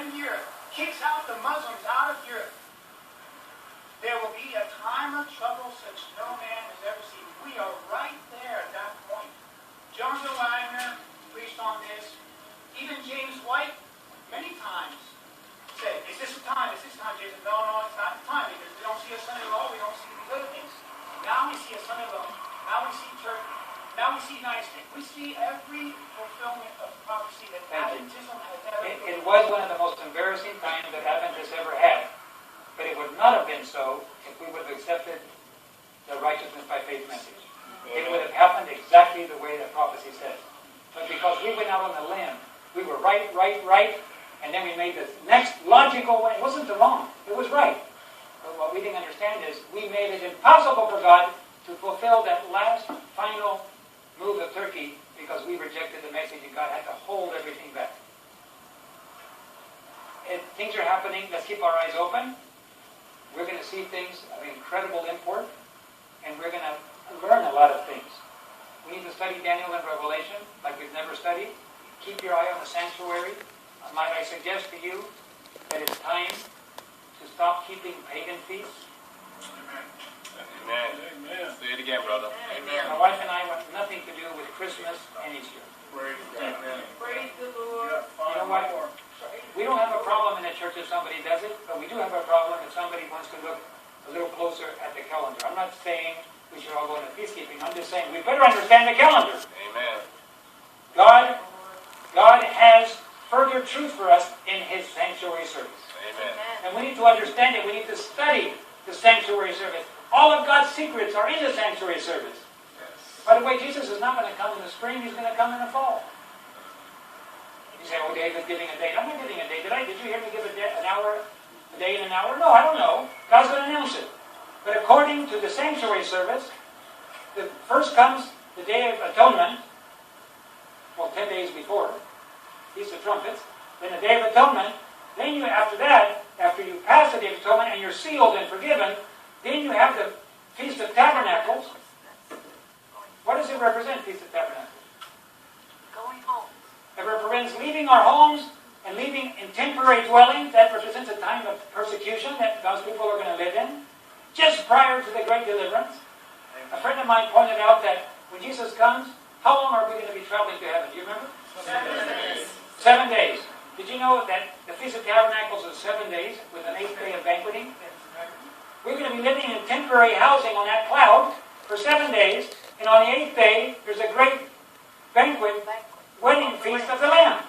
in Europe, kicks out the Muslims out of Europe, there will be a time of trouble such no man has ever seen. We are right there at that point. John de Wagner preached on this. Even James White, many times, said, is this the time? Is this the time? James said, no, it's not the time, because we don't see a Sunday law, we don't see these other things. Now we see a Sunday law. Now we see Turkey. Now we see United States. We see every fulfillment of prophecy that Adventism has ever. It was one of the most embarrassing times that Adventists ever had. But it would not have been so if we would have accepted the righteousness by faith message. It would have happened exactly the way that prophecy says. But because we went out on the limb, we were right, and then we made the next logical one. It wasn't the wrong, it was right. But what we didn't understand is we made it impossible for God to fulfill that last, final move of Turkey because we rejected the message and God had to hold everything back. And things are happening. Let's keep our eyes open. We're going to see things of incredible import, and we're going to learn a lot of things. We need to study Daniel and Revelation like we've never studied. Keep your eye on the sanctuary. Might I suggest to you that it's time to stop keeping pagan feasts? Amen. Amen. Say it again, brother. Amen. My wife and I want nothing to do with Christmas and Easter. Praise God. Praise the Lord. You know what? We don't have a problem in the church if somebody does it, but we do have a problem if somebody wants to look a little closer at the calendar. I'm not saying we should all go into peacekeeping. I'm just saying we better understand the calendar. Amen. God has further truth for us in His sanctuary service. Amen. And we need to understand it. We need to study the sanctuary service. All of God's secrets are in the sanctuary service. Yes. By the way, Jesus is not going to come in the spring. He's going to come in the fall. You say, oh, David's giving a date. I'm not giving a date. Did you hear me give a day and an hour? No, I don't know. God's going to announce it. But according to the sanctuary service, the first comes the Day of Atonement, 10 days before, Feast of Trumpets, then the Day of Atonement, then you, after you pass the Day of Atonement and you're sealed and forgiven, then you have the Feast of Tabernacles. What does it represent, Feast of Tabernacles? Going home. It represents leaving our homes and living in temporary dwellings. That represents a time of persecution that God's people are going to live in, just prior to the great deliverance. A friend of mine pointed out that when Jesus comes, how long are we going to be traveling to heaven? Do you remember? 7 days. 7 days. Did you know that the Feast of Tabernacles is 7 days with an 8th day of banqueting? We're going to be living in temporary housing on that cloud for 7 days, and on the 8th day, there's a great banquet, wedding feast of the Lamb.